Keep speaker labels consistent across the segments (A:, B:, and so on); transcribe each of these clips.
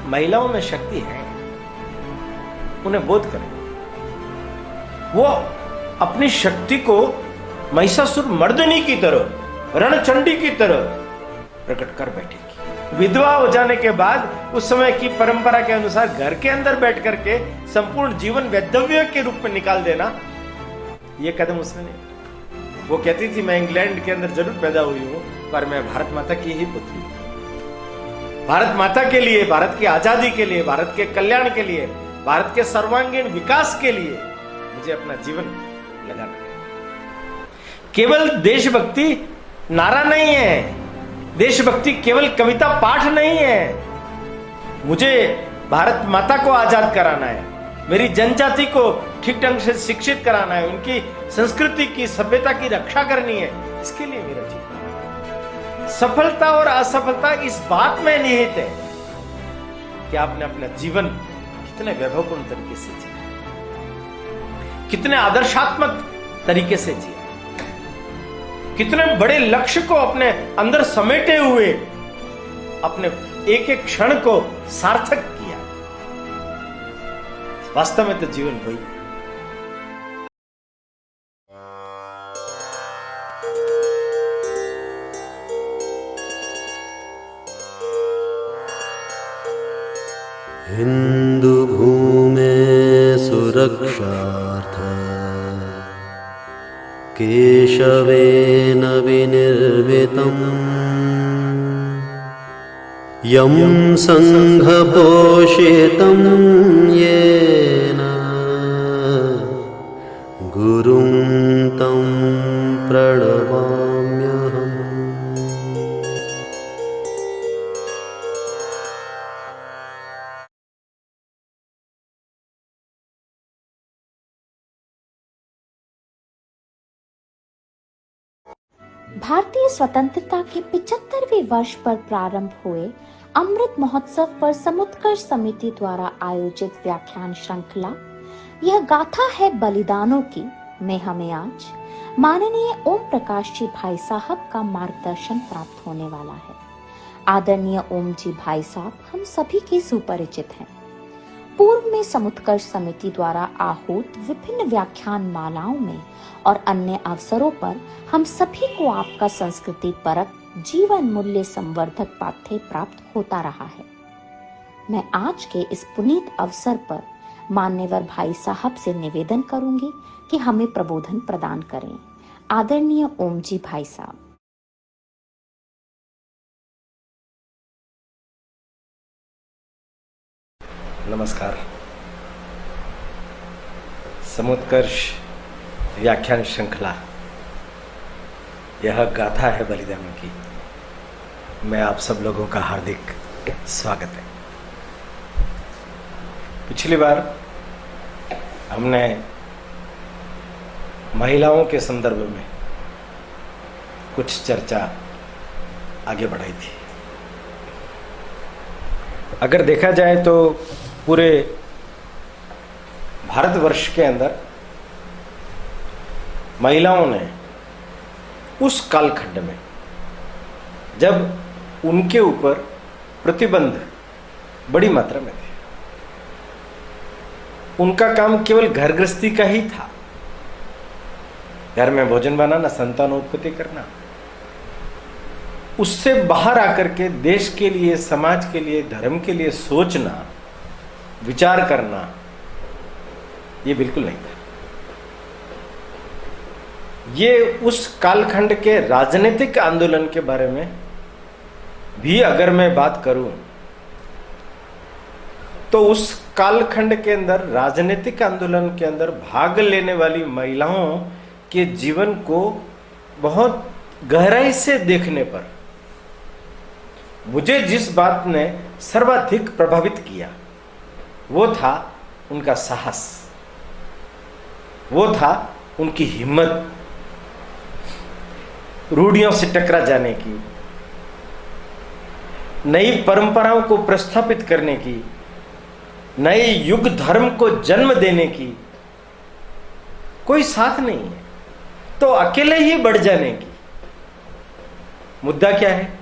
A: महिलाओं में शक्ति है, उन्हें बोध करें। वो अपनी शक्ति को महिषासुर मर्दिनी की तरह, रणचंडी की तरह प्रकट कर बैठेगी। विधवा हो जाने के बाद उस समय की परंपरा के अनुसार घर के अंदर बैठ करके संपूर्ण जीवन वैधव्य के रूप में निकाल देना, यह कदम उसने नहीं। वो कहती थी, मैं इंग्लैंड के अंदर जरूर पैदा हुई हूं, पर मैं भारत माता की ही पुत्री हूं। भारत माता के लिए, भारत की आजादी के लिए, भारत के कल्याण के लिए, भारत के सर्वांगीण विकास के लिए मुझे अपना जीवन लगाना है। केवल देशभक्ति नारा नहीं है, देशभक्ति केवल कविता पाठ नहीं है। मुझे भारत माता को आजाद कराना है, मेरी जनजाति को ठीक ढंग से शिक्षित कराना है, उनकी संस्कृति की, सभ्यता की रक्षा करनी है। इसके लिए मेरा जीवन। सफलता और असफलता इस बात में निहित है कि आपने अपना जीवन कितने वैभवपूर्ण तरीके से जिया, कितने आदर्शात्मक तरीके से जिया, कितने बड़े लक्ष्य को अपने अंदर समेटे हुए अपने एक एक क्षण को सार्थक किया। वास्तव में तो जीवन वही है।
B: हिंदू भूमे सुरक्षार्थ केशवेन विनिर्मितम् यं संघपोषितं येन गुरुं तं प्रणमाम्यहम्।
C: भारतीय स्वतंत्रता के 75वें वर्ष पर प्रारंभ हुए अमृत महोत्सव पर समुत्कर्ष समिति द्वारा आयोजित व्याख्यान श्रृंखला यह गाथा है बलिदानों की में हमें आज माननीय ओम प्रकाश जी भाई साहब का मार्गदर्शन प्राप्त होने वाला है। आदरणीय ओम जी भाई साहब हम सभी के सुपरिचित हैं। पूर्व में समुत्कर्ष समिति द्वारा आहूत विभिन्न व्याख्यान मालाओं में और अन्य अवसरों पर हम सभी को आपका संस्कृति परक जीवन मूल्य संवर्धक पाठ्य प्राप्त होता रहा है। मैं आज के इस पुनीत अवसर पर मान्यवर भाई साहब से निवेदन करूंगी कि हमें प्रबोधन प्रदान करें। आदरणीय ओम जी भाई साहब।
A: नमस्कार। समुत्कर्ष व्याख्यान श्रृंखला यह गाथा है बलिदानों की, मैं आप सब लोगों का हार्दिक स्वागत है। पिछली बार हमने महिलाओं के संदर्भ में कुछ चर्चा आगे बढ़ाई थी। अगर देखा जाए तो पूरे भारतवर्ष के अंदर महिलाओं ने उस कालखंड में जब उनके ऊपर प्रतिबंध बड़ी मात्रा में थे, उनका काम केवल घर गृहस्थी का ही था, घर में भोजन बनाना, संतानोत्पत्ति करना। उससे बाहर आकर के देश के लिए, समाज के लिए, धर्म के लिए सोचना, विचार करना, ये बिल्कुल नहीं था। ये उस कालखंड के राजनीतिक आंदोलन के बारे में भी अगर मैं बात करूं तो उस कालखंड के अंदर राजनीतिक आंदोलन के अंदर भाग लेने वाली महिलाओं के जीवन को बहुत गहराई से देखने पर मुझे जिस बात ने सर्वाधिक प्रभावित किया वो था उनका साहस, वो था उनकी हिम्मत, रूढ़ियों से टकरा जाने की, नई परंपराओं को प्रस्थापित करने की, नए युग धर्म को जन्म देने की। कोई साथ नहीं है तो अकेले ही बढ़ जाने की। मुद्दा क्या है?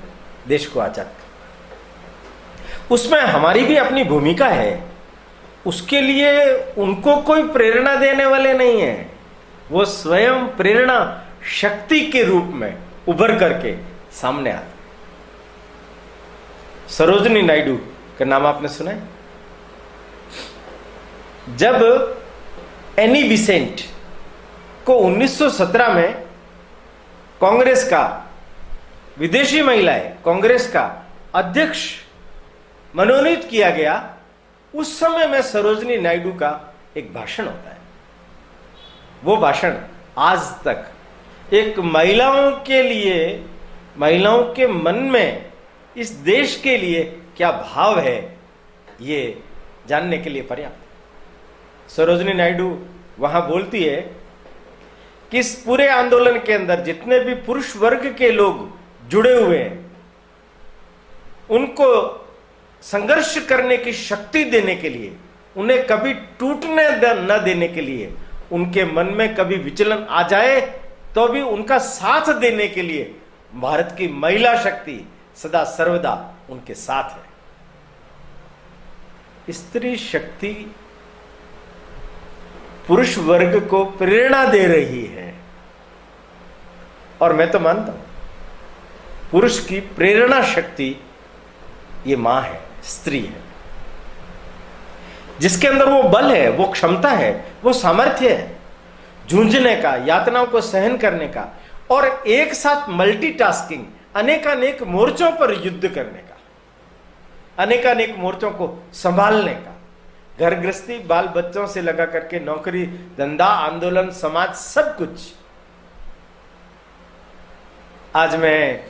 A: देश को आजाद कर। उसमें हमारी भी अपनी भूमिका है। उसके लिए उनको कोई प्रेरणा देने वाले नहीं है, वो स्वयं प्रेरणा शक्ति के रूप में उभर करके सामने आते। सरोजनी नायडू का नाम आपने सुना है? जब एनी बिसेंट को 1917 में कांग्रेस का, विदेशी महिलाएं कांग्रेस का अध्यक्ष मनोनीत किया गया, उस समय में सरोजनी नायडू का एक भाषण होता है। वो भाषण आज तक एक महिलाओं के लिए, महिलाओं के मन में इस देश के लिए क्या भाव है, ये जानने के लिए पर्याप्त है। सरोजनी नायडू वहां बोलती है कि इस पूरे आंदोलन के अंदर जितने भी पुरुष वर्ग के लोग जुड़े हुए हैं, उनको संघर्ष करने की शक्ति देने के लिए, उन्हें कभी टूटने न देने के लिए, उनके मन में कभी विचलन आ जाए तो भी उनका साथ देने के लिए भारत की महिला शक्ति सदा सर्वदा उनके साथ है। स्त्री शक्ति पुरुष वर्ग को प्रेरणा दे रही है, और मैं तो मानता हूं पुरुष की प्रेरणा शक्ति ये मां है, स्त्री है, जिसके अंदर वो बल है, वो क्षमता है, वो सामर्थ्य है जूझने का, यातनाओं को सहन करने का, और एक साथ मल्टीटास्किंग, अनेकानेक मोर्चों पर युद्ध करने का, अनेकानेक मोर्चों को संभालने का, घर गृहस्थी, बाल बच्चों से लगा करके नौकरी धंधा, आंदोलन, समाज, सब कुछ। आज मैं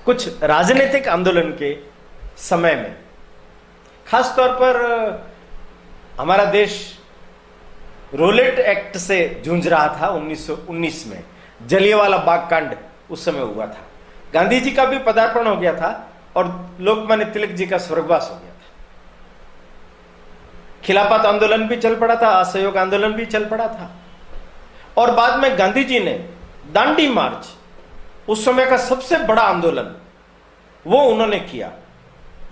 A: कुछ राजनीतिक आंदोलन के समय में, खास तौर पर हमारा देश रोलेट एक्ट से जूझ रहा था 1919 में, जलियांवाला बाग कांड उस समय हुआ था, गांधी जी का भी पदार्पण हो गया था और लोकमान्य तिलक जी का स्वर्गवास हो गया था, खिलाफत आंदोलन भी चल पड़ा था, असहयोग आंदोलन भी चल पड़ा था, और बाद में गांधी जी ने दांडी मार्च, उस समय का सबसे बड़ा आंदोलन, वो उन्होंने किया।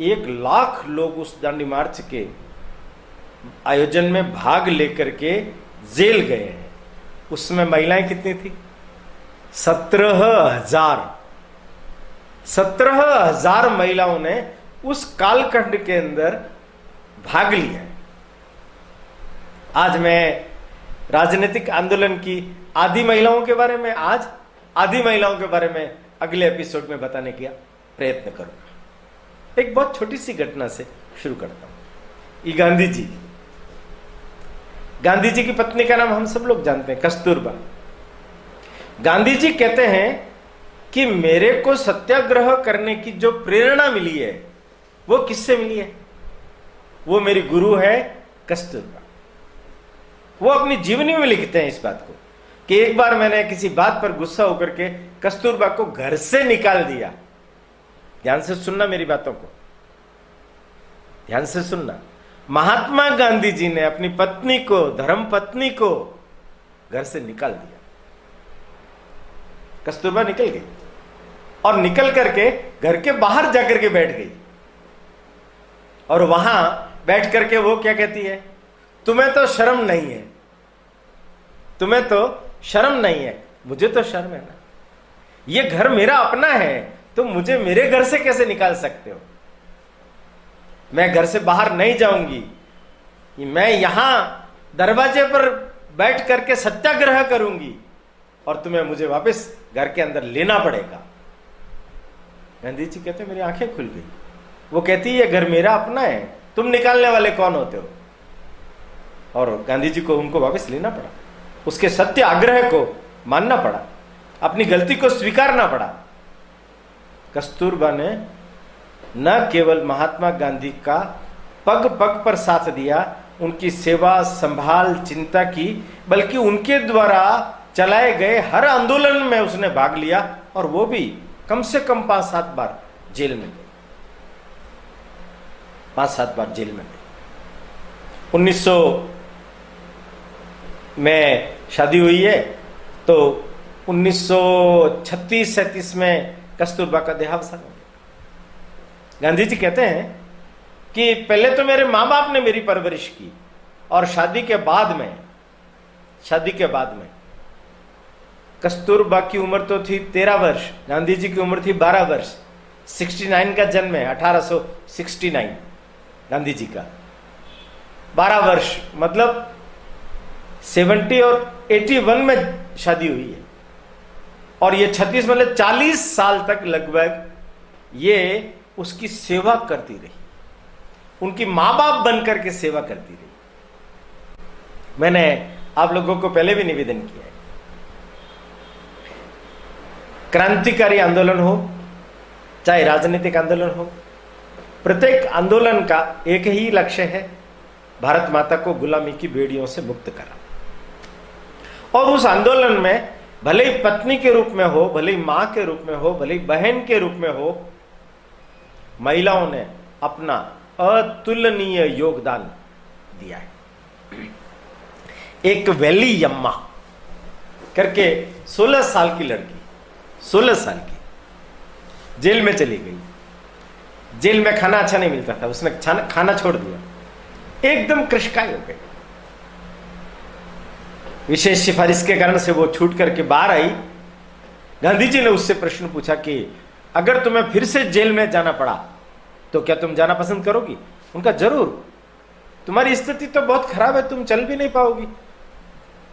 A: 1 लाख लोग उस दांडी मार्च के आयोजन में भाग लेकर के जेल गए हैं। उसमें महिलाएं कितनी थी? 17,000। 17,000 महिलाओं ने उस कालखंड के अंदर भाग लिया है। आज मैं राजनीतिक आंदोलन की आधी महिलाओं के बारे में, आज आधी महिलाओं के बारे में अगले एपिसोड में बताने का प्रयत्न करूंगा। एक बहुत छोटी सी घटना से शुरू करता हूं। ये गांधी जी की पत्नी का नाम हम सब लोग जानते हैं, कस्तूरबा। गांधी जी कहते हैं कि मेरे को सत्याग्रह करने की जो प्रेरणा मिली है वो किससे मिली है? वो मेरी गुरु है कस्तूरबा। वो अपनी जीवनी में लिखते हैं इस बात को कि एक बार मैंने किसी बात पर गुस्सा होकर के कस्तूरबा को घर से निकाल दिया। ध्यान से सुनना मेरी बातों को, ध्यान से सुनना। महात्मा गांधी जी ने अपनी पत्नी को, धर्म पत्नी को घर से निकाल दिया। कस्तूरबा निकल गई और निकल करके घर के बाहर जाकर के बैठ गई, और वहां बैठ करके वो क्या कहती है? तुम्हें तो शर्म नहीं है, तुम्हें तो शर्म नहीं है। मुझे तो शर्म है ना, ये घर मेरा अपना है, तुम मुझे मेरे घर से कैसे निकाल सकते हो? मैं घर से बाहर नहीं जाऊंगी, मैं यहां दरवाजे पर बैठ करके सत्याग्रह करूंगी और तुम्हें मुझे वापस घर के अंदर लेना पड़ेगा। गांधी जी कहते मेरी आंखें खुल गई। वो कहती ये घर मेरा अपना है, तुम निकालने वाले कौन होते हो? और गांधी जी को उनको वापस लेना पड़ा, उसके सत्याग्रह को मानना पड़ा, अपनी गलती को स्वीकारना पड़ा। कस्तूरबा ने न केवल महात्मा गांधी का पग पग पर साथ दिया, उनकी सेवा संभाल चिंता की, बल्कि उनके द्वारा चलाए गए हर आंदोलन में उसने भाग लिया, और वो भी कम से कम 5-7 बार जेल में गए, 5-7 बार जेल में गए। 1900 में शादी हुई है, तो 1936-37 में कस्तूरबा का देहावसान हो गया। गांधी जी कहते हैं कि पहले तो मेरे माँ बाप ने मेरी परवरिश की, और शादी के बाद में कस्तूरबा की उम्र तो थी 13 वर्ष, गांधी जी की उम्र थी 12 वर्ष। 69 का जन्म है, 1869 गांधी जी का। 12 वर्ष मतलब 70 और 81 में शादी हुई है, और ये 36 मतलब 40 साल तक लगभग ये उसकी सेवा करती रही, उनकी मां बाप बनकर के सेवा करती रही। मैंने आप लोगों को पहले भी निवेदन किया है, क्रांतिकारी आंदोलन हो चाहे राजनीतिक आंदोलन हो, प्रत्येक आंदोलन का एक ही लक्ष्य है, भारत माता को गुलामी की बेड़ियों से मुक्त करा। और उस आंदोलन में भले ही पत्नी के रूप में हो, भले ही मां के रूप में हो, भले ही बहन के रूप में हो, महिलाओं ने अपना अतुलनीय योगदान दिया है। एक वेली यम्मा करके 16 साल की लड़की, 16 साल की, जेल में चली गई। जेल में खाना अच्छा नहीं मिलता था, उसने खाना छोड़ दिया, एकदम कृशकाय हो गई। विशेष सिफारिश के कारण से वो छूट करके बाहर आई। गांधी जी ने उससे प्रश्न पूछा कि अगर तुम्हें फिर से जेल में जाना पड़ा तो क्या तुम जाना पसंद करोगी? उनका जरूर, तुम्हारी स्थिति तो बहुत खराब है, तुम चल भी नहीं पाओगी।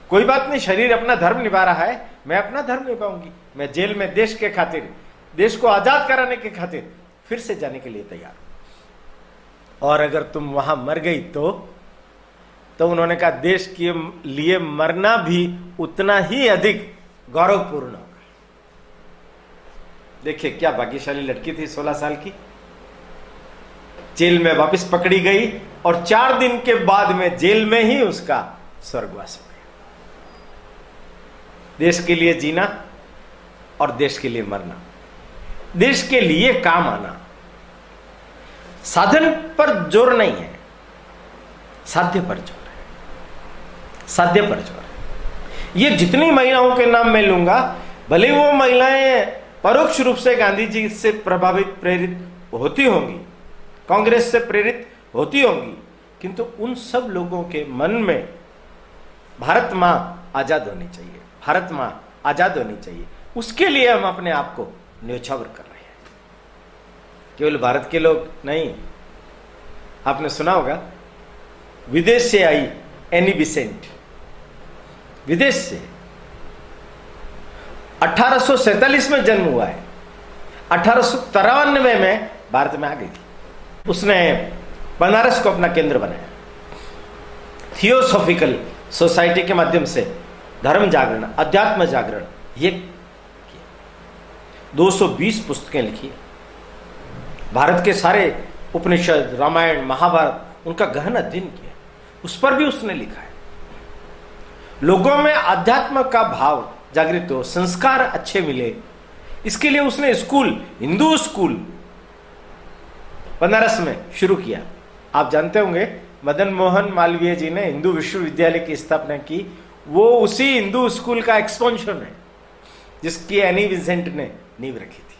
A: कोई बात नहीं, शरीर अपना धर्म निभा रहा है, मैं अपना धर्म निभाऊंगी। मैं जेल में देश के खातिर, देश को आजाद कराने के खातिर फिर से जाने के लिए तैयार हूं। और अगर तुम वहां मर गई तो उन्होंने कहा देश के लिए मरना भी उतना ही अधिक गौरवपूर्ण होगा। देखिए क्या भाग्यशाली लड़की थी, 16 साल की, जेल में वापस पकड़ी गई और 4 दिन के बाद में जेल में ही उसका स्वर्गवास हो गया। देश के लिए जीना और देश के लिए मरना, देश के लिए काम आना। साधन पर जोर नहीं है, साध्य पर जोर है, साध्य पर जोर है। ये जितनी महिलाओं के नाम मैं लूंगा, भले वो महिलाएं परोक्ष रूप से गांधी जी से प्रभावित प्रेरित होती होंगी, कांग्रेस से प्रेरित होती होंगी, किंतु उन सब लोगों के मन में भारत मां आजाद होनी चाहिए, भारत मां आजाद होनी चाहिए। उसके लिए हम अपने आप को न्योछावर कर रहे हैं। केवल भारत के लोग नहीं, आपने सुना होगा विदेश से आई एनी बिसेंट, विदेश से 1847 में जन्म हुआ है, 1893 में भारत में आ गई थी। उसने बनारस को अपना केंद्र बनाया, थियोसॉफिकल सोसाइटी के माध्यम से धर्म जागरण, अध्यात्म जागरण ये किया। 220 पुस्तकें लिखी, भारत के सारे उपनिषद, रामायण, महाभारत उनका गहन अध्ययन किया, उस पर भी उसने लिखा है। लोगों में अध्यात्म का भाव जागृत हो, संस्कार अच्छे मिले, इसके लिए उसने स्कूल, हिंदू स्कूल बनारस में शुरू किया। आप जानते होंगे मदन मोहन मालवीय जी ने हिंदू विश्वविद्यालय की स्थापना की, वो उसी हिंदू स्कूल का एक्सपेंशन है जिसकी एनी विंसेंट ने नींव रखी थी,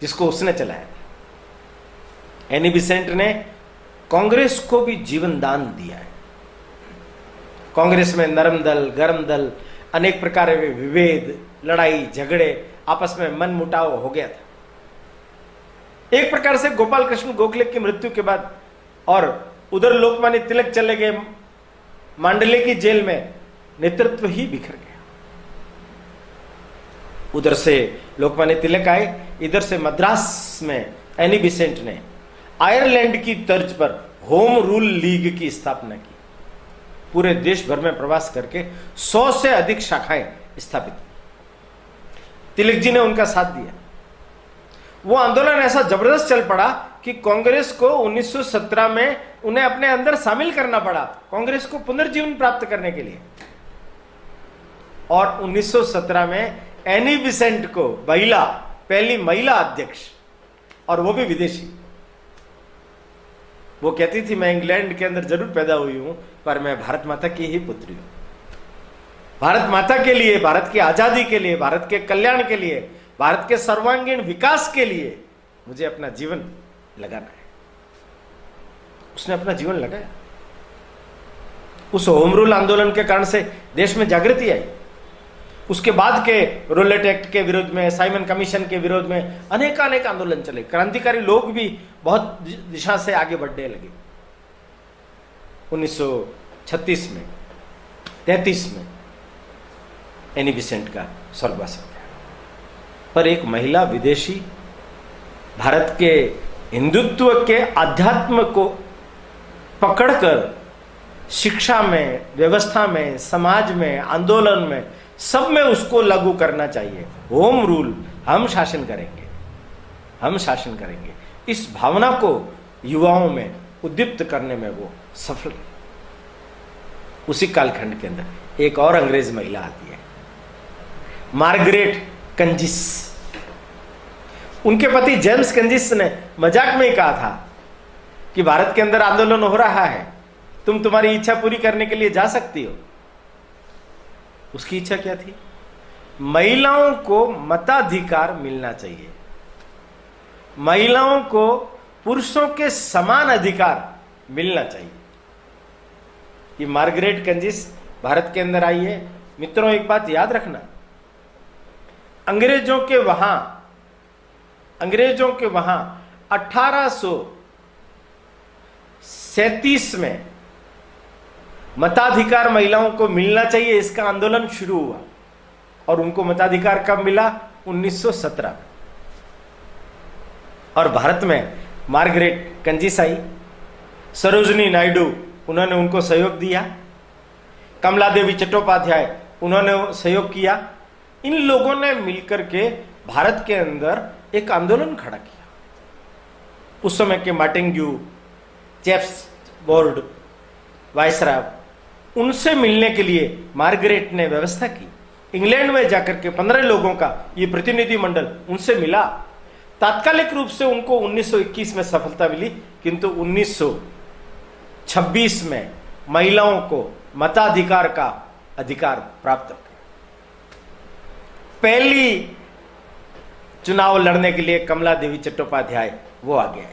A: जिसको उसने चलाया था। एनी विंसेंट ने कांग्रेस को भी जीवन दान दिया है। कांग्रेस में नरम दल, गरम दल, अनेक प्रकार के विभेद, लड़ाई झगड़े, आपस में मन मुटाव हो गया था। एक प्रकार से गोपाल कृष्ण गोखले की मृत्यु के बाद और उधर लोकमान्य तिलक चले गए मांडले की जेल में, नेतृत्व ही बिखर गया। उधर से लोकमान्य तिलक आए, इधर से मद्रास में एनी बिसेंट ने आयरलैंड की तर्ज पर होम रूल लीग की स्थापना की। पूरे देश भर में प्रवास करके 100 से अधिक शाखाएं स्थापित की। तिलक जी ने उनका साथ दिया। वो आंदोलन ऐसा जबरदस्त चल पड़ा कि कांग्रेस को 1917 में उन्हें अपने अंदर शामिल करना पड़ा, कांग्रेस को पुनर्जीवन प्राप्त करने के लिए। और 1917 में एनी बिसेंट को पहली महिला अध्यक्ष, और वो भी विदेशी। वो कहती थी मैं इंग्लैंड के अंदर जरूर पैदा हुई हूं, पर मैं भारत माता की ही पुत्री हूं। भारत माता के लिए, भारत की आजादी के लिए, भारत के कल्याण के लिए, भारत के सर्वांगीण विकास के लिए मुझे अपना जीवन लगाना है। उसने अपना जीवन लगाया। उस होम रूल आंदोलन के कारण से देश में जागृति आई। उसके बाद के रोलेट एक्ट के विरोध में, साइमन कमीशन के विरोध में अनेक आंदोलन चले। क्रांतिकारी लोग भी बहुत दिशा से आगे बढ़ने लगे। 1936 में, 33 में एनी बेसेंट का स्वर्गवास हो गया। पर एक महिला विदेशी भारत के हिंदुत्व के अध्यात्म को पकड़कर शिक्षा में, व्यवस्था में, समाज में, आंदोलन में, सब में उसको लागू करना चाहिए। होम रूल, हम शासन करेंगे, हम शासन करेंगे, इस भावना को युवाओं में उद्दीप्त करने में वो सफल। उसी कालखंड के अंदर एक और अंग्रेज महिला आती है, मार्गरेट कंजिस। उनके पति जेम्स कंजिस ने मजाक में ही कहा था कि भारत के अंदर आंदोलन हो रहा है, तुम तुम्हारी इच्छा पूरी करने के लिए जा सकती हो। उसकी इच्छा क्या थी? महिलाओं को मताधिकार मिलना चाहिए, महिलाओं को पुरुषों के समान अधिकार मिलना चाहिए। ये मार्गरेट कंजिस भारत के अंदर आई है। मित्रों, एक बात याद रखना, अंग्रेजों के वहां 1837 में मताधिकार महिलाओं को मिलना चाहिए, इसका आंदोलन शुरू हुआ। और उनको मताधिकार कब मिला? 1917। और भारत में मार्गरेट कंजिस आई, सरोजनी नायडू, उन्होंने उनको सहयोग दिया, कमला देवी चट्टोपाध्याय, उन्होंने सहयोग किया। इन लोगों ने मिलकर के भारत के अंदर एक आंदोलन खड़ा किया। उस समय के मार्टिन्ग्यू, चेम्सफोर्ड, वायसराय, उनसे मिलने के लिए मार्गरेट ने व्यवस्था की। इंग्लैंड में जाकर के 15 लोगों का ये प्रतिनिधि मंडल उनसे मिला। तात्कालिक रूप से उनको 1921 में सफलता मिली, किंतु 1926 में महिलाओं को मताधिकार का अधिकार प्राप्त हो गया। पहली चुनाव लड़ने के लिए कमला देवी चट्टोपाध्याय वो आगे आई।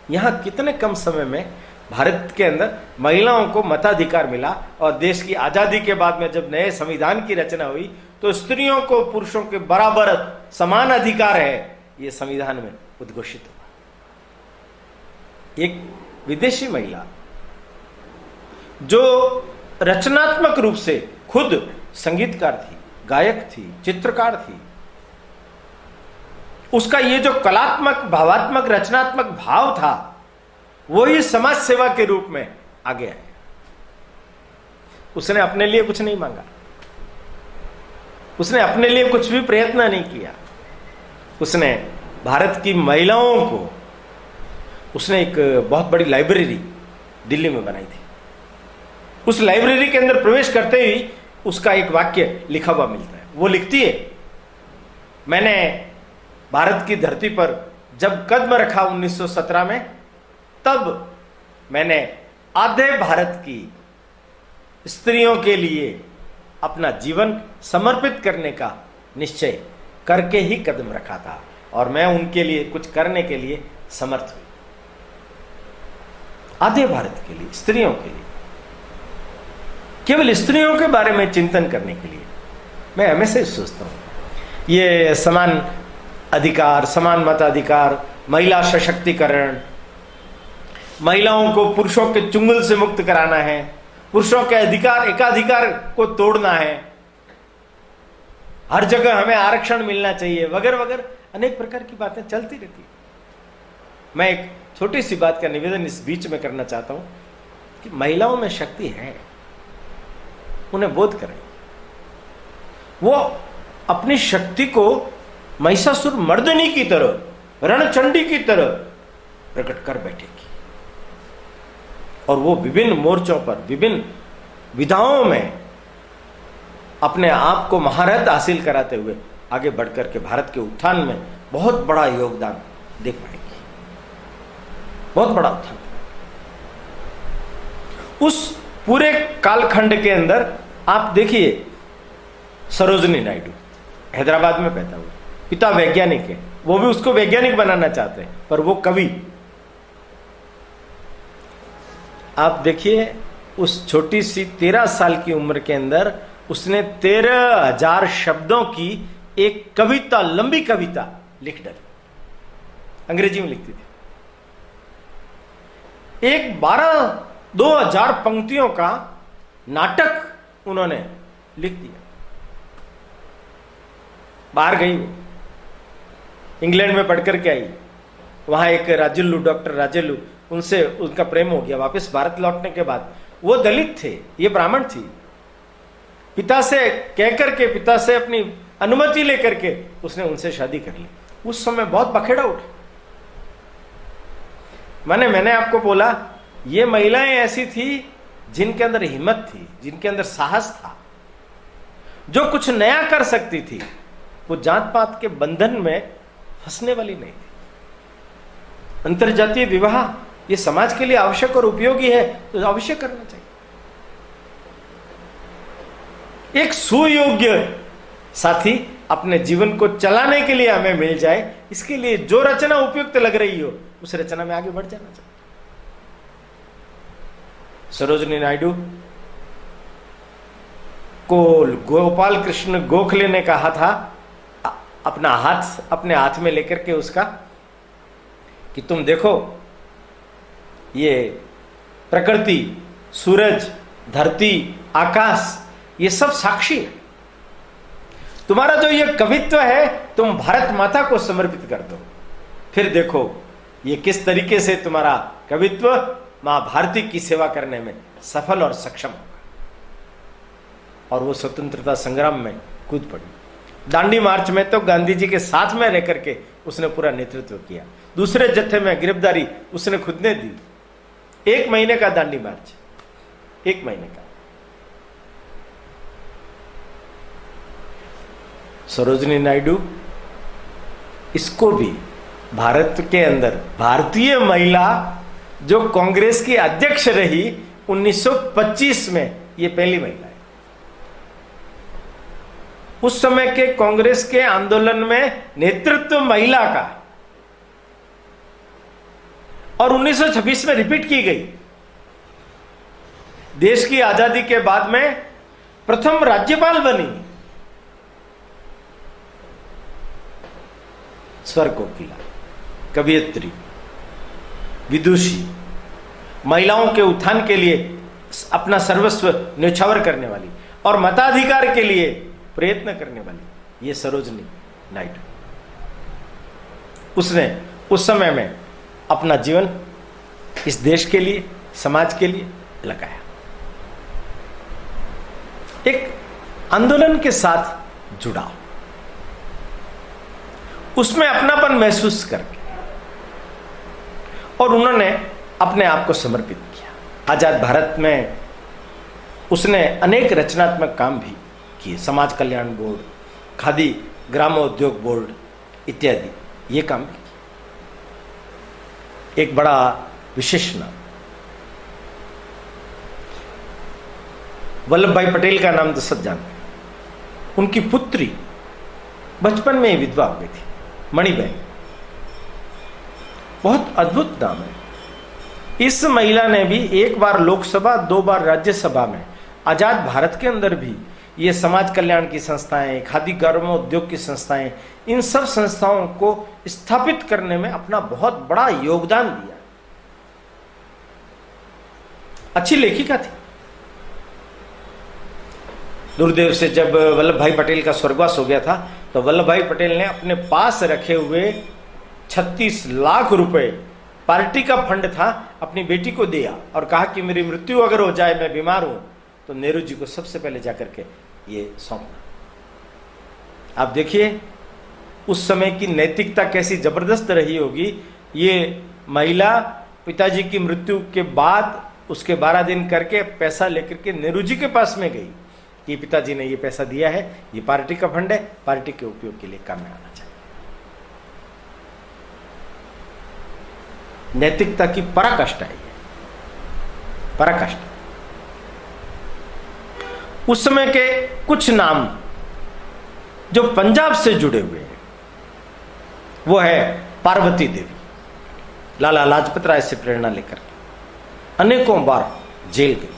A: यहां कितने कम समय में भारत के अंदर महिलाओं को मताधिकार मिला। और देश की आजादी के बाद में जब नए संविधान की रचना हुई तो स्त्रियों को पुरुषों के बराबर समान अधिकार है, यह संविधान में उद्घोषित हुआ। एक विदेशी महिला जो रचनात्मक रूप से खुद संगीतकार थी, गायक थी, चित्रकार थी, उसका ये जो कलात्मक, भावात्मक, रचनात्मक भाव था, वो ही समाज सेवा के रूप में आगे आया। उसने अपने लिए कुछ नहीं मांगा, उसने अपने लिए कुछ भी प्रयत्न नहीं किया। उसने भारत की महिलाओं को, उसने एक बहुत बड़ी लाइब्रेरी दिल्ली में बनाई थी। उस लाइब्रेरी के अंदर प्रवेश करते ही उसका एक वाक्य लिखा हुआ मिलता है। वो लिखती है, मैंने भारत की धरती पर जब कदम रखा 1917 में, तब मैंने आधे भारत की स्त्रियों के लिए अपना जीवन समर्पित करने का निश्चय करके ही कदम रखा था, और मैं उनके लिए कुछ करने के लिए समर्थ हुई। आधे भारत के लिए, स्त्रियों के लिए, केवल स्त्रियों के बारे में चिंतन करने के लिए। मैं हमेशा सोचता हूं, ये समान अधिकार, समान मताधिकार, महिला सशक्तिकरण, महिलाओं को पुरुषों के चुंगल से मुक्त कराना है, पुरुषों के अधिकार, एकाधिकार को तोड़ना है, हर जगह हमें आरक्षण मिलना चाहिए, वगैरह वगैरह अनेक प्रकार की बातें चलती रहती है। मैं एक छोटी सी बात का निवेदन इस बीच में करना चाहता हूं कि महिलाओं में शक्ति है, उन्हें बोध करें। वो अपनी शक्ति को महिषासुर मर्दनी की तरह, रणचंडी की तरह प्रकट कर बैठेगी। और वो विभिन्न मोर्चों पर, विभिन्न विधाओं में अपने आप को महारत हासिल कराते हुए आगे बढ़कर के भारत के उत्थान में बहुत बड़ा योगदान दे पाएगी, बहुत बड़ा उत्थान। उस पूरे कालखंड के अंदर आप देखिए, सरोजनी नायडू हैदराबाद में पैदा हुए, पिता वैज्ञानिक है, वो भी उसको वैज्ञानिक बनाना चाहते हैं, पर वो कवि। आप देखिए उस छोटी सी 13 साल की उम्र के अंदर उसने 13,000 शब्दों की एक कविता, लंबी कविता लिख डाली, अंग्रेजी में लिखती थी। एक 2,000 पंक्तियों का नाटक उन्होंने लिख दिया। बाहर गई वो, इंग्लैंड में पढ़कर के आई, वहां एक राजेलू, डॉक्टर राजेलू, उनसे उनका प्रेम हो गया। वापस भारत लौटने के बाद, वो दलित थे, ये ब्राह्मण थी, पिता से कहकर के, पिता से अपनी अनुमति लेकर के उसने उनसे शादी कर ली। उस समय बहुत बखेड़ा उठा। मैंने आपको बोला, ये महिलाएं ऐसी थी जिनके अंदर हिम्मत थी, जिनके अंदर साहस था, जो कुछ नया कर सकती थी। वो जात पात के बंधन में फंसने वाली नहीं थी। अंतरजातीय विवाह ये समाज के लिए आवश्यक और उपयोगी है, तो अवश्य करना चाहिए। एक सुयोग्य साथी अपने जीवन को चलाने के लिए हमें मिल जाए, इसके लिए जो रचना उपयुक्त लग रही हो उस रचना में आगे बढ़ जाना चाहिए। सरोजिनी नायडू को गोपाल कृष्ण गोखले ने कहा था, अपना हाथ अपने हाथ में लेकर के उसका, कि तुम देखो ये प्रकृति, सूरज, धरती, आकाश, ये सब साक्षी है। तुम्हारा जो ये कवित्व है तुम भारत माता को समर्पित कर दो, फिर देखो ये किस तरीके से तुम्हारा कवित्व मां भारती की सेवा करने में सफल और सक्षम होगा। और वो स्वतंत्रता संग्राम में कूद पड़ी। दांडी मार्च में तो गांधी जी के साथ में रह करके उसने पूरा नेतृत्व किया। दूसरे जत्थे में गिरफ्तारी उसने खुद ने दी। 1 महीने का दांडी मार्च, 1 महीने का। सरोजिनी नायडू, इसको भी भारत के अंदर भारतीय महिला जो कांग्रेस की अध्यक्ष रही 1925 में, ये पहली महिला है। उस समय के कांग्रेस के आंदोलन में नेतृत्व महिला का, और 1926 में रिपीट की गई। देश की आजादी के बाद में प्रथम राज्यपाल बनी स्वर कोकिला, कवियत्री, विदुषी, महिलाओं के उत्थान के लिए अपना सर्वस्व न्यौछावर करने वाली और मताधिकार के लिए प्रयत्न करने वाली ये सरोजिनी नायडू। उसने उस समय में अपना जीवन इस देश के लिए, समाज के लिए लगाया। एक आंदोलन के साथ जुड़ा, उसमें अपनापन महसूस करके, और उन्होंने अपने आप को समर्पित किया। आजाद भारत में उसने अनेक रचनात्मक काम भी किए, समाज कल्याण बोर्ड, खादी ग्रामोद्योग बोर्ड इत्यादि, ये काम भी किए। एक बड़ा विशेष नाम, वल्लभ भाई पटेल का नाम तो सब जानते हैं। उनकी पुत्री बचपन में ही विधवा हो गई थी, मणिबेन। बहुत अद्भुत नाम है। इस महिला ने भी 1 बार लोकसभा, 2 बार राज्यसभा में, आजाद भारत के अंदर भी ये समाज कल्याण की संस्थाएं, खादी ग्रामोद्योग की संस्थाएं, इन सब संस्थाओं को स्थापित करने में अपना बहुत बड़ा योगदान दिया। अच्छी लेखिका थी। दुर्दैव से जब वल्लभ भाई पटेल का स्वर्गवास हो गया था, तो वल्लभ भाई पटेल ने अपने पास रखे हुए 36 लाख रुपए, पार्टी का फंड था, अपनी बेटी को दिया और कहा कि मेरी मृत्यु अगर हो जाए, मैं बीमार हूं, तो नेहरू जी को सबसे पहले जाकर के ये सौंपना। आप देखिए उस समय की नैतिकता कैसी जबरदस्त रही होगी। ये महिला पिताजी की मृत्यु के बाद उसके 12 दिन करके पैसा लेकर के नेहरू जी के पास में गई कि पिताजी ने ये पैसा दिया है, ये पार्टी का फंड है, पार्टी के उपयोग के लिए काम में आना चाहिए। नैतिकता की पराकाष्ठा है, पराकाष्ठा। उस समय के कुछ नाम जो पंजाब से जुड़े हुए हैं, वो है पार्वती देवी, लाला लाजपत राय से प्रेरणा लेकर। अनेकों बार जेल गई।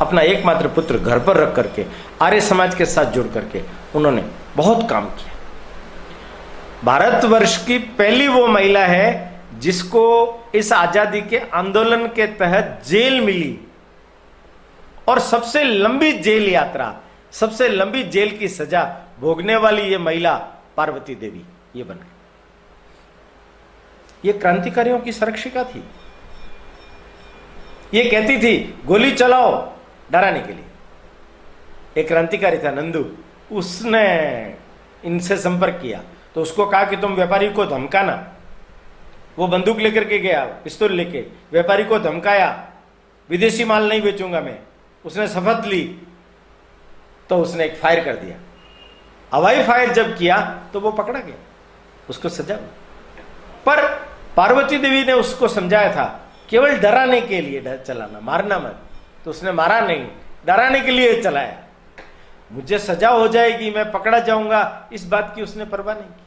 A: अपना एकमात्र पुत्र घर पर रख करके आर्य समाज के साथ जुड़ करके उन्होंने बहुत काम किया। भारतवर्ष की पहली वो महिला है जिसको इस आजादी के आंदोलन के तहत जेल मिली, और सबसे लंबी जेल यात्रा, सबसे लंबी जेल की सजा भोगने वाली ये महिला पार्वती देवी ये बन गई। ये क्रांतिकारियों की संरक्षिका थी। ये कहती थी गोली चलाओ डराने के लिए। एक क्रांतिकारी था नंदू, उसने इनसे संपर्क किया तो उसको कहा कि तुम व्यापारी को धमकाना। वो बंदूक लेकर के गया, पिस्तौल लेके व्यापारी को धमकाया, विदेशी माल नहीं बेचूंगा मैं। उसने शपथ ली तो उसने एक फायर कर दिया। हवाई फायर जब किया तो वो पकड़ा गया, उसको सजा हुई। पर पार्वती देवी ने उसको समझाया था केवल डराने के लिए चलाना, मारना मत। तो उसने मारा नहीं, डराने के लिए चलाया। मुझे सजा हो जाएगी, मैं पकड़ा जाऊंगा, इस बात की उसने परवाह नहीं की।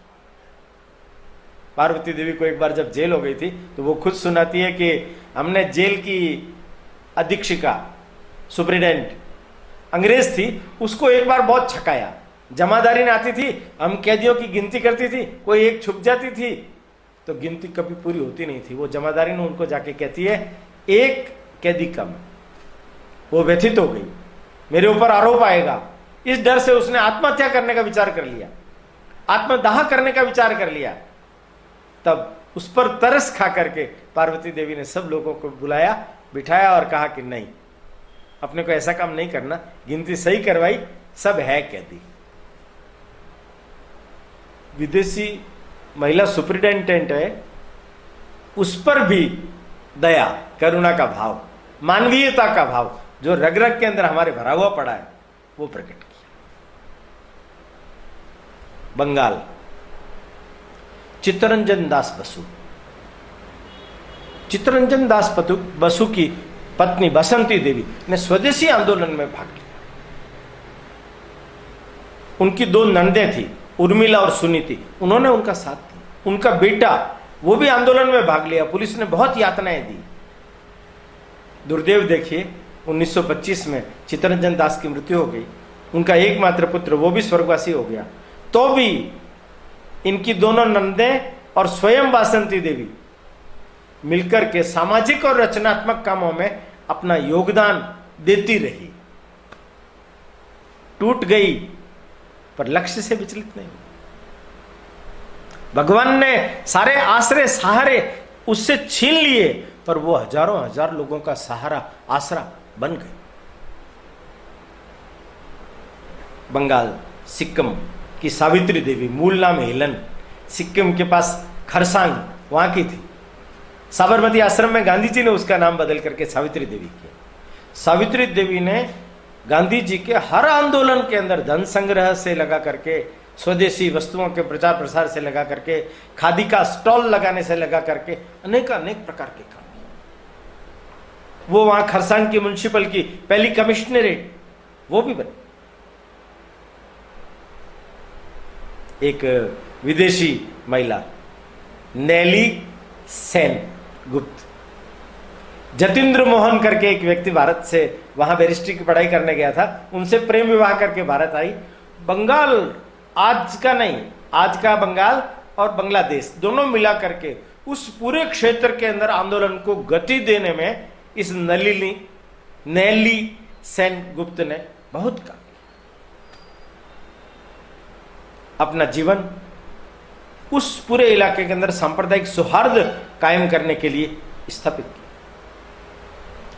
A: पार्वती देवी को एक बार जब जेल हो गई थी तो वो खुद सुनाती है कि हमने जेल की अधीक्षिका सुप्रिटेंडेंट अंग्रेज थी, उसको एक बार बहुत छकाया। जमादारी ने आती थी, हम कैदियों की गिनती करती थी, कोई एक छुप जाती थी तो गिनती कभी पूरी होती नहीं थी। वो जमादारी ने उनको जाके कहती है एक कैदी कम। वो व्यथित हो गई, मेरे ऊपर आरोप आएगा। इस डर से उसने आत्महत्या करने का विचार कर लिया, आत्मदाह करने का विचार कर लिया। तब उस पर तरस खा करके पार्वती देवी ने सब लोगों को बुलाया, बिठाया और कहा कि नहीं, अपने को ऐसा काम नहीं करना। गिनती सही करवाई, सब है कैदी। विदेशी महिला सुप्रिटेंडेंट है, उस पर भी दया, करुणा का भाव, मानवीयता का भाव जो रग रग के अंदर हमारे भरा हुआ पड़ा है वो प्रकट किया। बंगाल, चित्तरंजन दास बसु। चित्तरंजन दास बसु की पत्नी बसंती देवी ने स्वदेशी आंदोलन में भाग लिया। उनकी दो नंदें थी, उर्मिला और सुनीति, उन्होंने उनका साथ दिया। उनका बेटा वो भी आंदोलन में भाग लिया। पुलिस ने बहुत यातनाएं दी। दुर्दैव देखिए, 1925 में चित्तरंजन दास की मृत्यु हो गई। उनका एकमात्र पुत्र वो भी स्वर्गवासी हो गया। तो भी इनकी दोनों नंदें और स्वयं बासंती देवी मिलकर के सामाजिक और रचनात्मक कामों में अपना योगदान देती रही। टूट गई पर लक्ष्य से विचलित नहीं। भगवान ने सारे आश्रय सहारे उससे छीन लिए, पर वो हजारों हजार लोगों का सहारा, आसरा बन गए। बंगाल, सिक्किम की सावित्री देवी, मूल नाम हेलन, सिक्किम के पास खरसांग वहां की थी। साबरमती आश्रम में गांधी जी ने उसका नाम बदल करके सावित्री देवी किया। सावित्री देवी ने गांधी जी के हर आंदोलन के अंदर धन संग्रह से लगा करके, स्वदेशी वस्तुओं के प्रचार प्रसार से लगा करके, खादी का स्टॉल लगाने से लगा करके अनेक प्रकार के काम किए। वो वहां खरसांग की म्युनिसिपल की पहली कमिश्नरेट वो भी बनी। एक विदेशी महिला नेली सेन गुप्त, जतिंद्र मोहन करके एक व्यक्ति भारत से वहां बैरिस्ट्री की पढ़ाई करने गया था, उनसे प्रेम विवाह करके भारत आई। बंगाल आज का नहीं, आज का बंगाल और बांग्लादेश दोनों मिला करके उस पूरे क्षेत्र के अंदर आंदोलन को गति देने में इस नेली सेन गुप्त ने बहुत काम किया। अपना जीवन उस पूरे इलाके के अंदर सांप्रदायिक सौहार्द कायम करने के लिए स्थापित किया।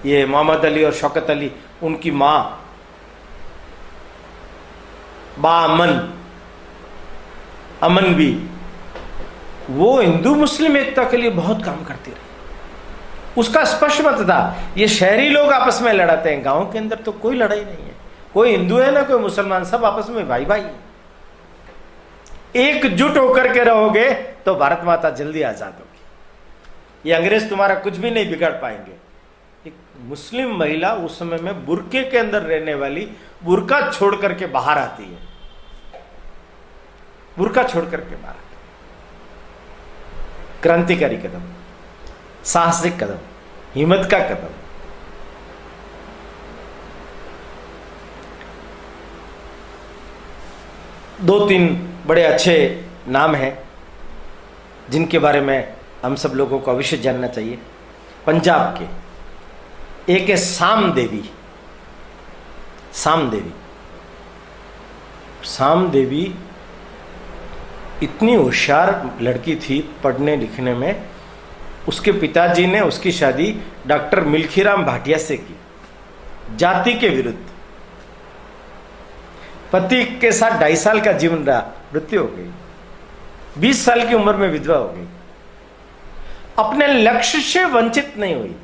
A: ये मोहम्मद अली और शौकत अली, उनकी मां अमन भी, वो हिंदू मुस्लिम एकता के लिए बहुत काम करती रही। उसका स्पष्ट मत था ये शहरी लोग आपस में लड़ाते हैं, गांव के अंदर तो कोई लड़ाई नहीं है, कोई हिंदू है ना कोई मुसलमान, सब आपस में भाई भाई है। एकजुट होकर के रहोगे तो भारत माता जल्दी आजाद होगी। ये अंग्रेज तुम्हारा कुछ भी नहीं बिगाड़ पाएंगे। एक मुस्लिम महिला उस समय में बुरके के अंदर रहने वाली, बुरका छोड़ करके बाहर आती है, बुरका छोड़ करके बाहर आती है। क्रांतिकारी कदम, साहसिक कदम। हिम्मत का कदम। दो तीन बड़े अच्छे नाम हैं जिनके बारे में हम सब लोगों को अवश्य जानना चाहिए। पंजाब के एक है साम देवी। साम देवी, साम देवी इतनी होशियार लड़की थी पढ़ने लिखने में। उसके पिताजी ने उसकी शादी डॉक्टर मिल्खीराम भाटिया से की, जाति के विरुद्ध। पति के साथ 2.5 साल का जीवन रहा, मृत्यु हो गई। 20 साल की उम्र में विधवा हो गई। अपने लक्ष्य से वंचित नहीं हुई।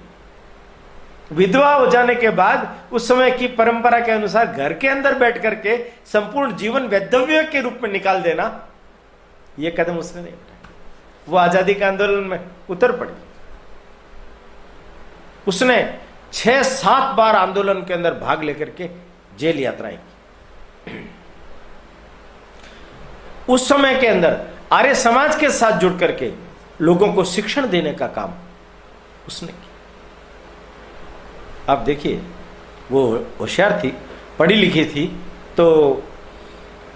A: विधवा हो जाने के बाद उस समय की परंपरा के अनुसार घर के अंदर बैठ करके संपूर्ण जीवन वैधव्य के रूप में निकाल देना, यह कदम उसने नहीं उठाया। वो आजादी के आंदोलन में उतर पड़ी। उसने 6-7 बार आंदोलन के अंदर भाग लेकर के जेल यात्राएं की। उस समय के अंदर आर्य समाज के साथ जुड़ करके लोगों को शिक्षण देने का काम उसने किया। आप देखिए, वो होशियार थी, पढ़ी लिखी थी, तो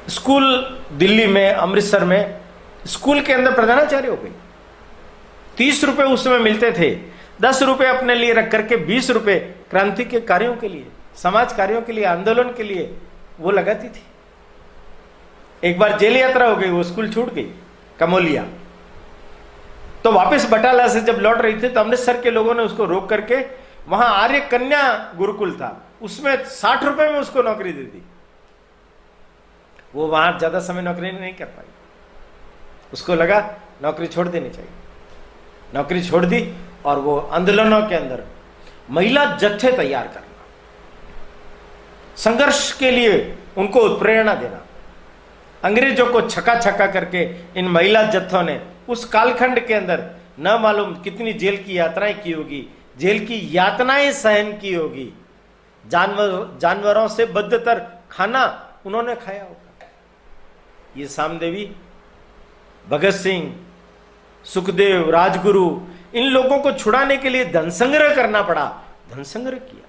A: स्कूल दिल्ली में, अमृतसर में स्कूल के अंदर प्रधानाचार्य हो गई। 30 रुपए उस समय मिलते थे। 10 रुपए अपने लिए रख करके 20 रुपए क्रांति के कार्यों के लिए, समाज कार्यों के लिए, आंदोलन के लिए वो लगाती थी। एक बार जेल यात्रा हो गई, वो स्कूल छूट गई, कमोलिया। तो वापस बटाला से जब लौट रही थी तो अमृतसर के लोगों ने उसको रोक करके, वहां आर्य कन्या गुरुकुल था, उसमें 60 रुपए में उसको नौकरी दे दी। वो वहां ज्यादा समय नौकरी नहीं कर पाई। उसको लगा नौकरी छोड़ देनी चाहिए। नौकरी छोड़ दी और वो आंदोलनों के अंदर महिला जत्थे तैयार करना, संघर्ष के लिए उनको प्रेरणा देना। अंग्रेजों को छका छका करके इन महिला जत्थों ने उस कालखंड के अंदर न मालूम कितनी जेल की यात्राएं की होगी, जेल की यातनाएं सहन की होगी। जानवरों से बदतर खाना उन्होंने खाया होगा। ये सामदेवी, भगत सिंह, सुखदेव, राजगुरु, इन लोगों को छुड़ाने के लिए धन संग्रह करना पड़ा। धन संग्रह किया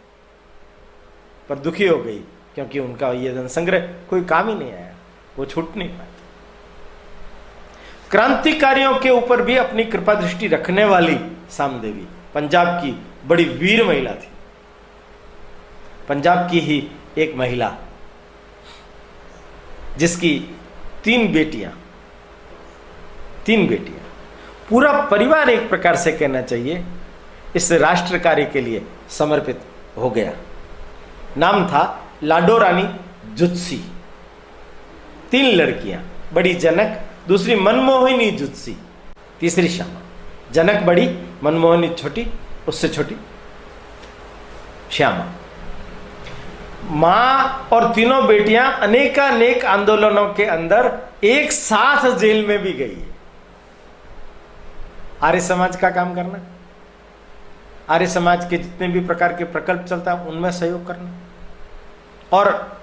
A: पर दुखी हो गई, क्योंकि उनका ये धन संग्रह कोई काम ही नहीं आया, वो छूट नहीं पाए। क्रांतिकारियों के ऊपर भी अपनी कृपा दृष्टि रखने वाली सामदेवी पंजाब की बड़ी वीर महिला थी। पंजाब की ही एक महिला जिसकी 3 बेटियां, पूरा परिवार एक प्रकार से कहना चाहिए इस राष्ट्र कार्य के लिए समर्पित हो गया। नाम था लाडो रानी जुत्सी। 3 लड़कियां, बड़ी जनक, दूसरी मनमोहिनी जुत्सी, तीसरी श्यामा। जनक बड़ी, मनमोहिनी छोटी, उससे छोटी श्यामा। मां और तीनों बेटियां अनेकानेक आंदोलनों के अंदर एक साथ जेल में भी गई। आर्य समाज का काम करना, आर्य समाज के जितने भी प्रकार के प्रकल्प चलता उनमें सहयोग करना, और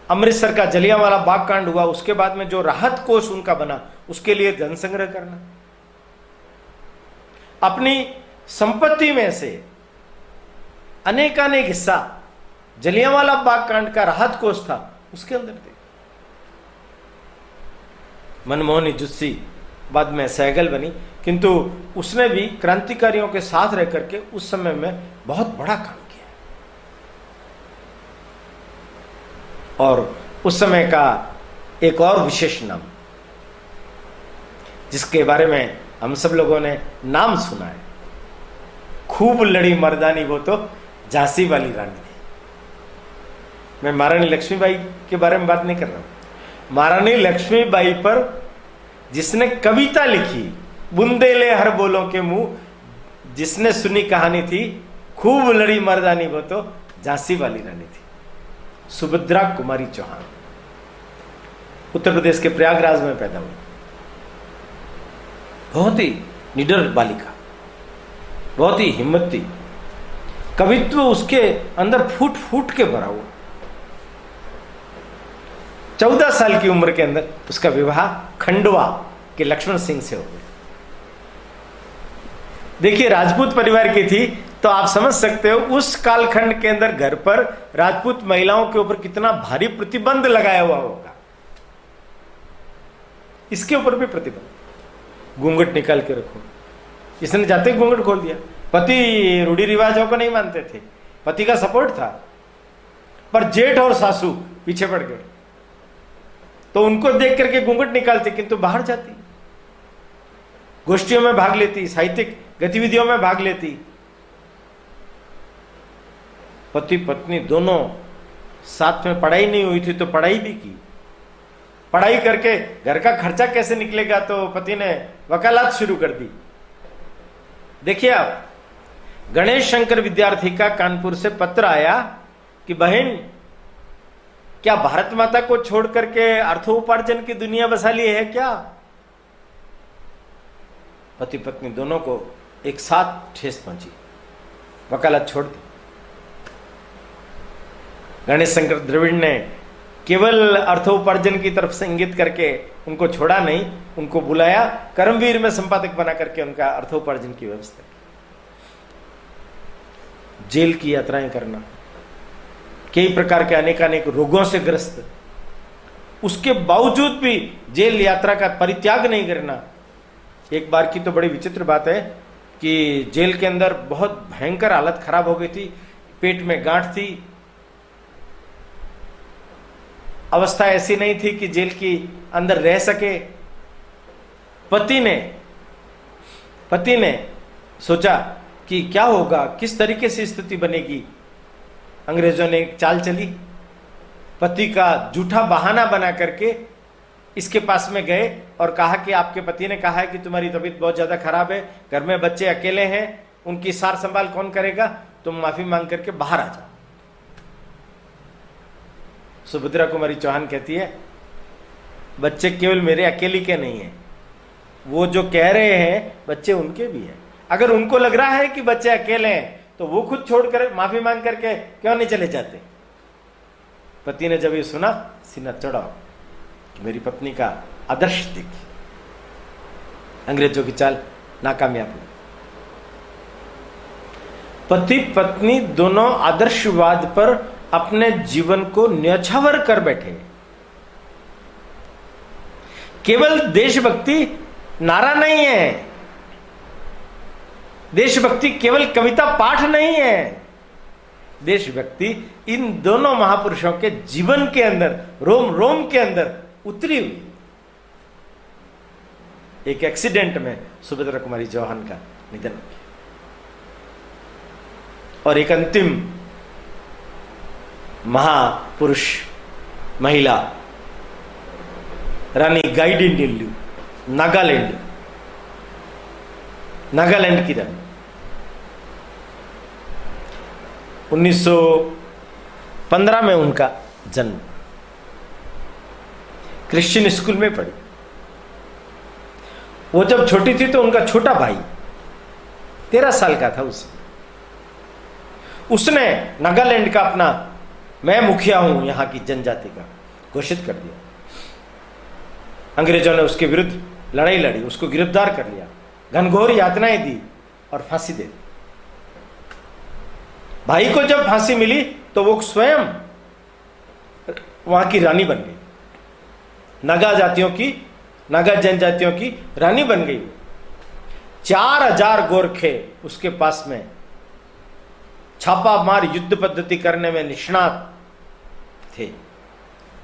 A: अमृतसर का जलियांवाला बाग कांड हुआ, उसके बाद में जो राहत कोष उनका बना, उसके लिए धन संग्रह करना। अपनी संपत्ति में से अनेकानेक हिस्सा जलियांवाला बाग कांड का राहत कोष था, उसके अंदर थे। मनमोहनी जुत्सी बाद में सहगल बनी, किंतु उसने भी क्रांतिकारियों के साथ रह करके उस समय में बहुत बड़ा काम किया। और उस समय का एक और विशेष नाम, जिसके बारे में हम सब लोगों ने नाम सुना है, खूब लड़ी मर्दानी, वो तो झांसी वाली रानी थी। मैं महारानी लक्ष्मीबाई के बारे में बात नहीं कर रहा हूं। महारानी लक्ष्मीबाई पर जिसने कविता लिखी, बुंदेले हर बोलों के मुंह, जिसने सुनी कहानी थी खूब लड़ी मर्दानी, वो तो झांसी वाली रानी थी, सुभद्रा कुमारी चौहान। उत्तर प्रदेश के प्रयागराज में पैदा हुई। बहुत ही निडर बालिका, बहुत ही हिम्मत थी। कवित्व उसके अंदर फूट फूट के भरा हुआ। 14 साल की उम्र के अंदर उसका विवाह खंडवा के लक्ष्मण सिंह से हो गया। देखिए, राजपूत परिवार की थी, तो आप समझ सकते हो उस कालखंड के अंदर घर पर राजपूत महिलाओं के ऊपर कितना भारी प्रतिबंध लगाया हुआ होगा। इसके ऊपर भी प्रतिबंध, घूंघट निकाल के रखो। इसने जाते ही घूंघट खोल दिया। पति रूढ़ी रिवाजों को नहीं मानते थे, पति का सपोर्ट था, पर जेठ और सासू पीछे पड़ गए तो उनको देख करके घूंघट निकालती, किंतु बाहर जाती, गोष्ठियों में भाग लेती, साहित्यिक गतिविधियों में भाग लेती। पति पत्नी दोनों साथ में, पढ़ाई नहीं हुई थी तो पढ़ाई भी की। पढ़ाई करके घर का खर्चा कैसे निकलेगा तो पति ने वकालत शुरू कर दी। देखिए आप, गणेश शंकर विद्यार्थी का कानपुर से पत्र आया कि बहन, क्या भारत माता को छोड़ करके अर्थोपार्जन की दुनिया बसा ली है क्या? पति पत्नी दोनों को एक साथ ठेस पहुंची, वकालत छोड़ दी। गणेश शंकर द्रविड़ ने केवल अर्थोपार्जन की तरफ से इंगित करके उनको छोड़ा नहीं, उनको बुलाया, कर्मवीर में संपादक बना करके उनका अर्थोपार्जन की व्यवस्था की। जेल की यात्राएं करना, कई प्रकार के अनेकानेक रोगों से ग्रस्त, उसके बावजूद भी जेल यात्रा का परित्याग नहीं करना। एक बार की तो बड़ी विचित्र बात है कि जेल के अंदर बहुत भयंकर हालत खराब हो गई थी, पेट में गांठ थी, अवस्था ऐसी नहीं थी कि जेल की अंदर रह सके। पति ने सोचा कि क्या होगा, किस तरीके से स्थिति बनेगी। अंग्रेजों ने एक चाल चली, पति का झूठा बहाना बना करके इसके पास में गए और कहा कि आपके पति ने कहा है कि तुम्हारी तबीयत बहुत ज्यादा खराब है, घर में बच्चे अकेले हैं, उनकी सार संभाल कौन करेगा, तुम माफी मांग करके बाहर आ जाओ। सुभद्रा कुमारी चौहान कहती है, बच्चे केवल मेरे अकेली के नहीं है, वो जो कह रहे हैं बच्चे उनके भी हैं। अगर उनको लग रहा है कि बच्चे अकेले हैं तो वो खुद छोड़कर माफी मांग करके क्यों नहीं चले जाते। पति ने जब ये सुना, सीना चढ़ा कि मेरी पत्नी का आदर्श देखिए। अंग्रेजों की चाल नाकामयाब हुई। पति पत्नी दोनों आदर्शवाद पर अपने जीवन को न्यौछावर कर बैठे। केवल देशभक्ति नारा नहीं है, देशभक्ति केवल कविता पाठ नहीं है, देशभक्ति इन दोनों महापुरुषों के जीवन के अंदर, रोम रोम के अंदर उतरी हुई। एक एक्सीडेंट में सुभद्रा कुमारी चौहान का निधन हो गया और एक अंतिम महापुरुष महिला रानी गाइडिंलियू, नागालैंड की रानी, 1915 में उनका जन्म, क्रिश्चियन स्कूल में पढ़ी। वो जब छोटी थी तो उनका छोटा भाई 13 साल का था, उसने नागालैंड का अपना, मैं मुखिया हूं यहां की जनजाति का, घोषित कर दिया। अंग्रेजों ने उसके विरुद्ध लड़ाई लड़ी, उसको गिरफ्तार कर लिया, घनघोर यातनाएं दी और फांसी दे दी। भाई को जब फांसी मिली तो वो स्वयं वहां की रानी बन गई, नागा जनजातियों की रानी बन गई। 4000 गोरखे उसके पास में छापा मार युद्ध पद्धति करने में निष्णात थे।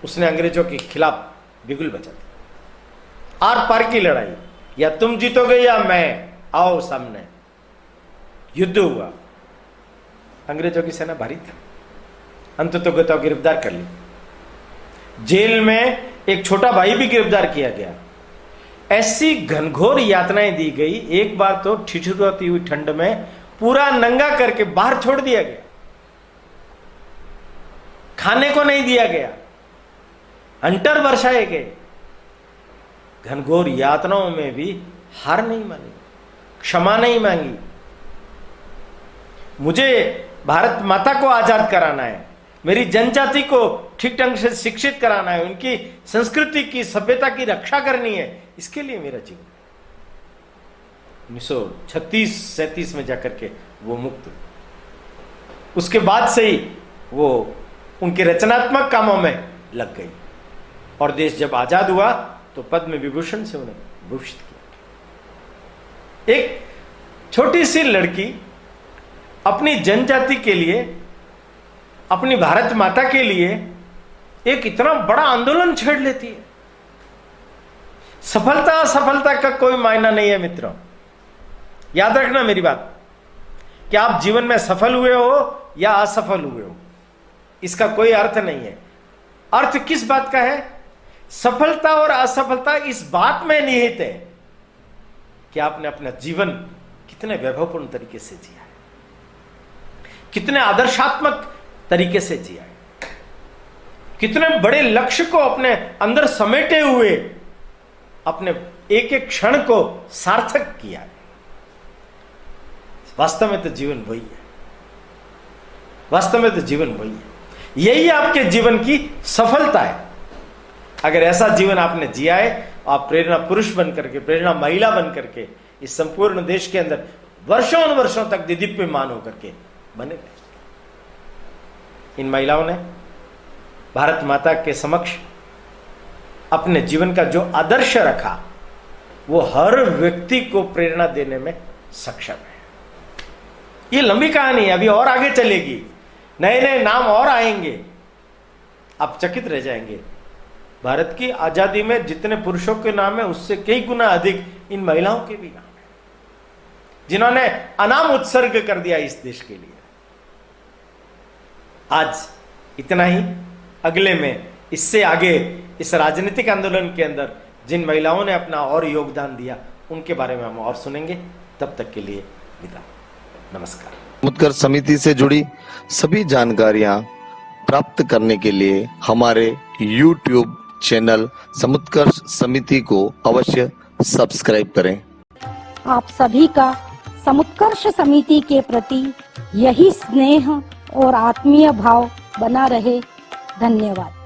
A: उसने अंग्रेजों के खिलाफ बिगुल बजा दी। आर पार की लड़ाई, या तुम जीतोगे या मैं, आओ सामने, युद्ध हुआ। अंग्रेजों की सेना भारी थी, अंततः गिरफ्तार कर ली। जेल में एक छोटा भाई भी गिरफ्तार किया गया। ऐसी घनघोर यातनाएं दी गई। एक बार तो ठिठुरती हुई ठंड में पूरा नंगा करके बाहर छोड़ दिया गया, खाने को नहीं दिया गया, हंटर बरसाए गए। घनघोर यातनाओं में भी हार नहीं मानी, क्षमा नहीं मांगी। मुझे भारत माता को आजाद कराना है, मेरी जनजाति को ठीक ढंग से शिक्षित कराना है, उनकी संस्कृति की, सभ्यता की रक्षा करनी है, इसके लिए मेरा जीवन। 1936-37 में जाकर के वो मुक्त उसके बाद से ही वो उनके रचनात्मक कामों में लग गई और देश जब आजाद हुआ तो पद्म विभूषण से उन्हें भूषित किया। एक छोटी सी लड़की अपनी जनजाति के लिए, अपनी भारत माता के लिए एक इतना बड़ा आंदोलन छेड़ लेती है। सफलता असफलता का कोई मायना नहीं है मित्रों, याद रखना मेरी बात, कि आप जीवन में सफल हुए हो या असफल हुए हो, इसका कोई अर्थ नहीं है। अर्थ किस बात का है? सफलता और असफलता इस बात में निहित है कि आपने अपना जीवन कितने वैभवपूर्ण तरीके से जिया है, कितने आदर्शात्मक तरीके से जिया है, कितने बड़े लक्ष्य को अपने अंदर समेटे हुए अपने एक एक क्षण को सार्थक किया है। वास्तव में तो जीवन वही है, वास्तव में तो जीवन वही है, यही आपके जीवन की सफलता है। अगर ऐसा जीवन आपने जिया है, आप प्रेरणा पुरुष बन करके, प्रेरणा महिला बन करके इस संपूर्ण देश के अंदर वर्षों और वर्षों तक दीदीप्यमान होकर के बने रहे। इन महिलाओं ने भारत माता के समक्ष अपने जीवन का जो आदर्श रखा वो हर व्यक्ति को प्रेरणा देने में सक्षम है। ये लंबी कहानी है, अभी और आगे चलेगी, नए नए नाम और आएंगे, आप चकित रह जाएंगे। भारत की आजादी में जितने पुरुषों के नाम है उससे कई गुना अधिक इन महिलाओं के भी नाम है, जिन्होंने अनाम उत्सर्ग कर दिया इस देश के लिए। आज इतना ही, अगले में इससे आगे इस राजनीतिक आंदोलन के अंदर जिन महिलाओं ने अपना और योगदान दिया उनके बारे में हम और सुनेंगे। तब तक के लिए विदा, नमस्कार।
D: समुत्कर्ष समिति से जुड़ी सभी जानकारियां प्राप्त करने के लिए हमारे YouTube चैनल समुत्कर्ष समिति को अवश्य सब्सक्राइब करें।
E: आप सभी का समुत्कर्ष समिति के प्रति यही स्नेह और आत्मीय भाव बना रहे। धन्यवाद।